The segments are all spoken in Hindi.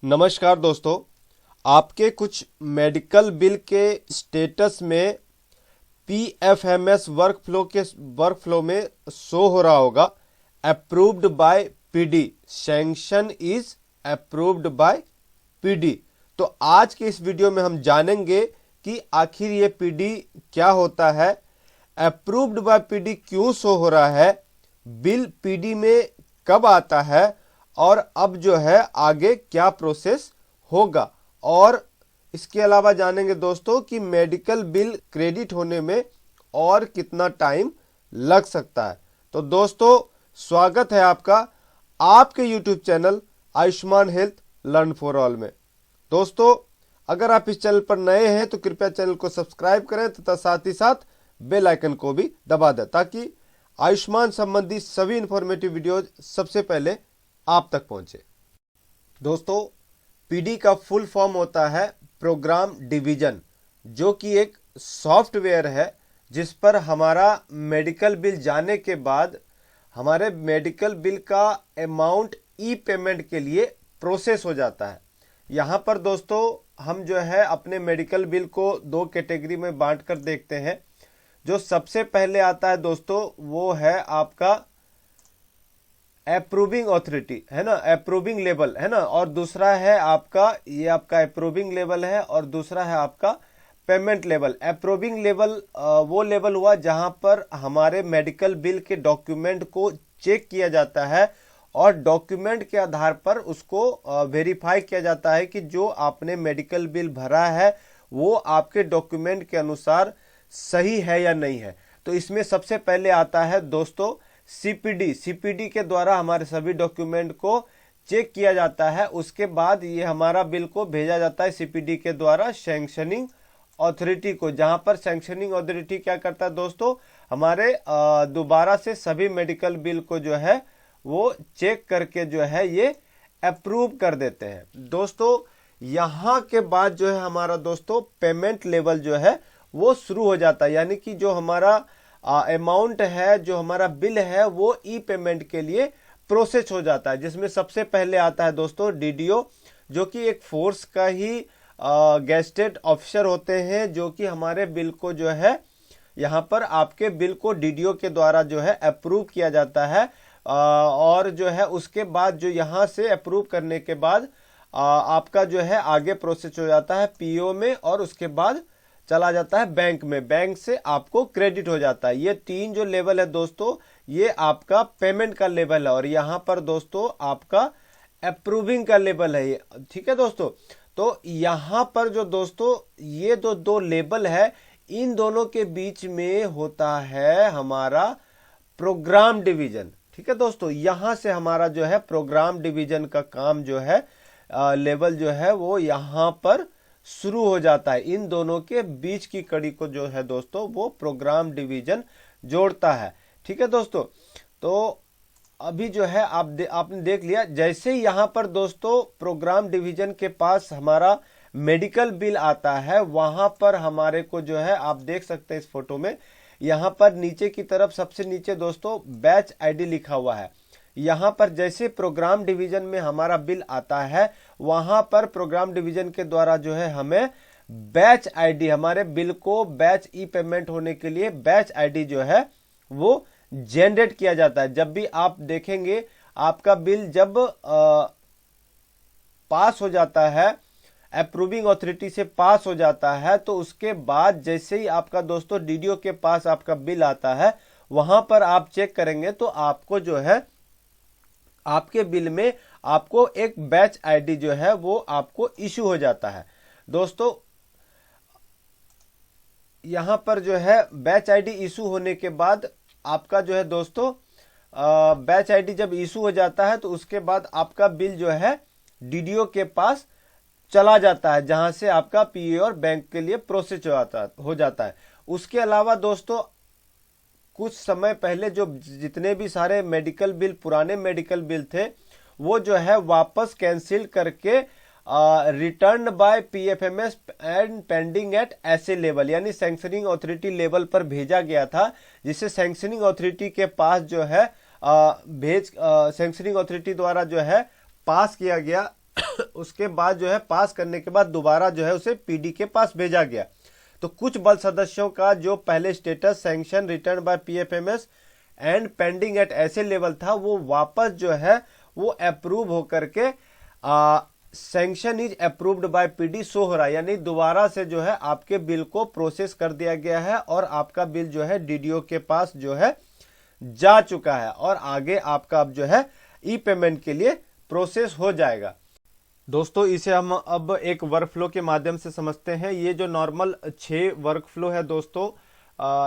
नमस्कार दोस्तों, आपके कुछ मेडिकल बिल के स्टेटस में पीएफएमएस वर्कफ्लो में शो हो रहा होगा approved by PD, sanction is approved by PD. तो आज के इस वीडियो में हम जानेंगे कि आखिर ये पीडी क्या होता है, अप्रूव्ड बाय पीडी क्यों शो हो रहा है, बिल पीडी में कब आता है और अब जो है आगे क्या प्रोसेस होगा। और इसके अलावा जानेंगे दोस्तों कि मेडिकल बिल क्रेडिट होने में और कितना टाइम लग सकता है। तो दोस्तों, स्वागत है आपका आपके YouTube channel Ayushman health learn for all में। दोस्तों, अगर आप इस चैनल पर नए हैं तो कृपया चैनल को सब्सक्राइब करें तथा साथ ही साथ बेल आइकन को भी दबा दें ताकि आयुष्मान संबंधी सभी इंफॉर्मेटिव वीडियोज सबसे पहले आप तक पहुंचे। दोस्तों, पीडी का फुल फॉर्म होता है प्रोग्राम डिवीजन, जो कि एक सॉफ्टवेयर है जिस पर हमारा मेडिकल बिल जाने के बाद हमारे मेडिकल बिल का अमाउंट ई पेमेंट के लिए प्रोसेस हो जाता है। यहाँ पर दोस्तों हम जो है अपने मेडिकल बिल को दो कैटेगरी में बांट कर देखते हैं। जो सबसे पहले आता है दोस्तों वो है आपका अप्रूविंग ऑथोरिटी, है ना, अप्रूविंग लेवल, है ना, और दूसरा है आपका ये आपका अप्रूविंग लेवल है और दूसरा है आपका पेमेंट लेवल। अप्रूविंग लेवल वो लेवल हुआ जहां पर हमारे मेडिकल बिल के डॉक्यूमेंट को चेक किया जाता है और डॉक्यूमेंट के आधार पर उसको वेरीफाई किया जाता है कि जो आपने मेडिकल बिल भरा है वो आपके डॉक्यूमेंट के अनुसार सही है या नहीं है। तो इसमें सबसे पहले आता है दोस्तों सीपीडी के द्वारा हमारे सभी डॉक्यूमेंट को चेक किया जाता है। उसके बाद ये हमारा बिल को भेजा जाता है सीपीडी के द्वारा सैंक्शनिंग अथॉरिटी को, जहां पर सैंक्शनिंग अथॉरिटी क्या करता है दोस्तों, हमारे दोबारा से सभी मेडिकल बिल को जो है वो चेक करके जो है ये अप्रूव कर देते हैं। दोस्तों, यहाँ के बाद जो है हमारा दोस्तों पेमेंट लेवल जो है वो शुरू हो जाता है, यानी कि जो हमारा अमाउंट है, जो हमारा बिल है वो ई पेमेंट के लिए प्रोसेस हो जाता है। जिसमें सबसे पहले आता है दोस्तों डीडीओ, जो कि एक फोर्स का ही गेस्टेड ऑफिसर होते हैं, जो कि हमारे बिल को जो है यहाँ पर आपके बिल को डीडीओ के द्वारा जो है अप्रूव किया जाता है। और जो है उसके बाद जो यहाँ से अप्रूव करने के बाद आपका जो है आगे प्रोसेस हो जाता है पीओ में और उसके बाद चला जाता है बैंक में, बैंक से आपको क्रेडिट हो जाता है। ये तीन जो लेवल है दोस्तों ये आपका पेमेंट का लेवल है और यहाँ पर दोस्तों आपका अप्रूविंग का लेवल है, ठीक है दोस्तों। तो यहाँ पर जो दोस्तों ये दो लेवल है, इन दोनों के बीच में होता है हमारा प्रोग्राम डिवीजन, ठीक है दोस्तों। यहाँ से हमारा जो है प्रोग्राम डिवीजन का काम जो है लेवल जो है वो यहाँ पर शुरू हो जाता है। इन दोनों के बीच की कड़ी को जो है दोस्तों वो प्रोग्राम डिवीजन जोड़ता है, ठीक है दोस्तों। तो अभी जो है आपने देख लिया, जैसे ही यहाँ पर दोस्तों प्रोग्राम डिवीजन के पास हमारा मेडिकल बिल आता है, वहां पर हमारे को जो है आप देख सकते हैं इस फोटो में, यहाँ पर नीचे की तरफ सबसे नीचे दोस्तों बैच आईडी लिखा हुआ है। यहाँ पर जैसे प्रोग्राम डिवीजन में हमारा बिल आता है वहां पर प्रोग्राम डिवीजन के द्वारा जो है हमें बैच आईडी, हमारे बिल को बैच ई पेमेंट होने के लिए बैच आईडी जो है वो जनरेट किया जाता है। जब भी आप देखेंगे आपका बिल जब पास हो जाता है, अप्रूविंग ऑथोरिटी से पास हो जाता है, तो उसके बाद जैसे ही आपका दोस्तों डीडीओ के पास आपका बिल आता है वहां पर आप चेक करेंगे तो आपको जो है आपके बिल में आपको एक बैच आईडी जो है वो आपको इशू हो जाता है। दोस्तों, यहां पर जो है बैच आईडी इशू होने के बाद आपका जो है दोस्तों बैच आईडी जब इशू हो जाता है तो उसके बाद आपका बिल जो है डीडीओ के पास चला जाता है, जहां से आपका पीए और बैंक के लिए प्रोसेस हो जाता है। उसके अलावा दोस्तों कुछ समय पहले जो जितने भी सारे मेडिकल बिल, पुराने मेडिकल बिल थे, वो जो है वापस कैंसिल करके return by PFMS and pending at AS level, यानी सैंक्शनिंग अथॉरिटी लेवल पर भेजा गया था, जिससे सैंक्शनिंग अथॉरिटी के पास जो है सैंक्शनिंग अथॉरिटी द्वारा जो है पास किया गया उसके बाद जो है पास करने के बाद दोबारा जो है उसे पीडी के पास भेजा गया। तो कुछ बल सदस्यों का जो पहले status sanction return by PFMS and pending at AS level था, वो वापस जो है वो अप्रूव होकर के sanction is approved by PD show हो रहा है, यानी दोबारा से जो है आपके बिल को प्रोसेस कर दिया गया है और आपका बिल जो है डीडीओ के पास जो है जा चुका है और आगे आपका अब जो है ई पेमेंट के लिए प्रोसेस हो जाएगा। दोस्तों इसे हम अब एक वर्कफ्लो के माध्यम से समझते हैं। ये जो नॉर्मल 6 वर्कफ्लो है दोस्तों,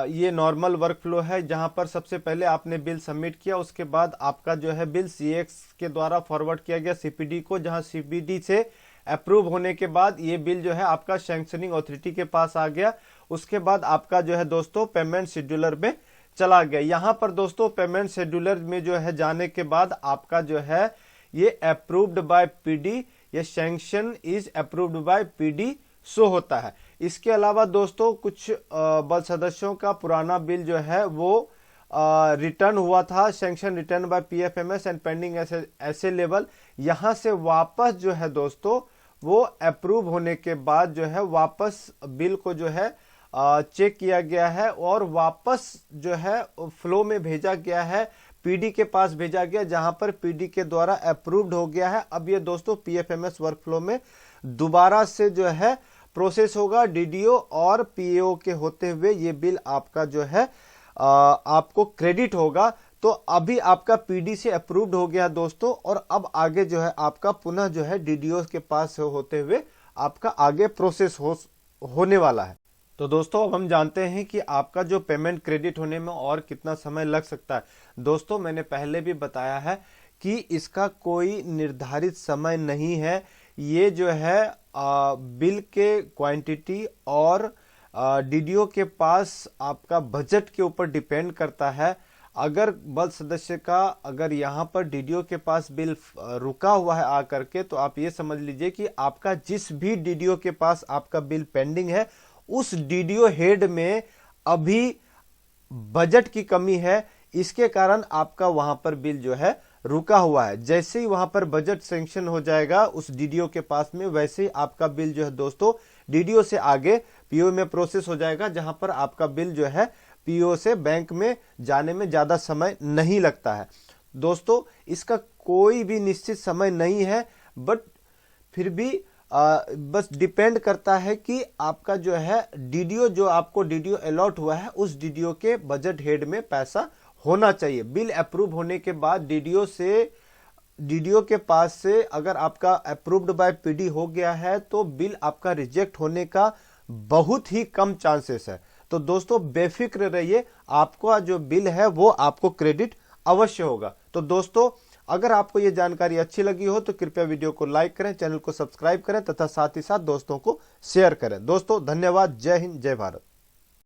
ये नॉर्मल वर्कफ्लो है जहां पर सबसे पहले आपने बिल सबमिट किया, उसके बाद आपका जो है बिल सीएक्स के द्वारा फॉरवर्ड किया गया सीपीडी को, जहां सीपीडी से अप्रूव होने के बाद ये बिल जो है आपका सैंक्शनिंग अथॉरिटी के पास आ गया। उसके बाद आपका जो है दोस्तों पेमेंट शेड्यूलर में चला गया। यहाँ पर दोस्तों पेमेंट शेड्यूलर में जो है जाने के बाद आपका जो है ये अप्रूव्ड बाय पीडी, ये sanction is approved by PD show होता है। इसके अलावा दोस्तों कुछ बल सदस्यों का पुराना बिल जो है वो रिटर्न हुआ था, sanction return by PFMS and pending AS level, यहां से वापस जो है दोस्तों वो अप्रूव होने के बाद जो है वापस बिल को जो है चेक किया गया है और वापस जो है फ्लो में भेजा गया है, पीडी के पास भेजा गया, जहां पर पीडी के द्वारा अप्रूव्ड हो गया है। अब ये दोस्तों पीएफएमएस वर्कफ्लो में दोबारा से जो है प्रोसेस होगा डीडीओ और पीएओ के होते हुए ये बिल आपका जो है आपको क्रेडिट होगा। तो अभी आपका पीडी से अप्रूव्ड हो गया दोस्तों और अब आगे जो है आपका पुनः जो है डीडीओ के पास होते हुए आपका आगे प्रोसेस होने वाला है। तो दोस्तों अब हम जानते हैं कि आपका जो पेमेंट क्रेडिट होने में और कितना समय लग सकता है। दोस्तों मैंने पहले भी बताया है कि इसका कोई निर्धारित समय नहीं है, ये जो है बिल के क्वांटिटी और डीडीओ के पास आपका बजट के ऊपर डिपेंड करता है। अगर बल सदस्य का अगर यहाँ पर डीडीओ के पास बिल रुका हुआ है आकर के, तो आप ये समझ लीजिए कि आपका जिस भी डीडीओ के पास आपका बिल पेंडिंग है उस डीडीओ हेड में अभी बजट की कमी है, इसके कारण आपका वहां पर बिल जो है रुका हुआ है। जैसे ही वहां पर बजट सैंक्शन हो जाएगा उस डीडीओ के पास में, वैसे ही आपका बिल जो है दोस्तों डीडीओ से आगे पीओ में प्रोसेस हो जाएगा, जहां पर आपका बिल जो है पीओ से बैंक में जाने में ज्यादा समय नहीं लगता है। दोस्तों इसका कोई भी निश्चित समय नहीं है, बट फिर भी बस डिपेंड करता है कि आपका जो है डीडीओ जो आपको डीडीओ अलॉट हुआ है उस डीडीओ के बजट हेड में पैसा होना चाहिए। बिल अप्रूव होने के बाद डीडीओ के पास से अगर आपका अप्रूव्ड बाय पीडी हो गया है तो बिल आपका रिजेक्ट होने का बहुत ही कम चांसेस है। तो दोस्तों बेफिक्र रहिए, आपका जो बिल है वो आपको क्रेडिट अवश्य होगा। तो दोस्तों अगर आपको ये जानकारी अच्छी लगी हो तो कृपया वीडियो को लाइक करें, चैनल को सब्सक्राइब करें तथा साथ ही साथ दोस्तों को शेयर करें। दोस्तों धन्यवाद। जय हिंद, जय भारत।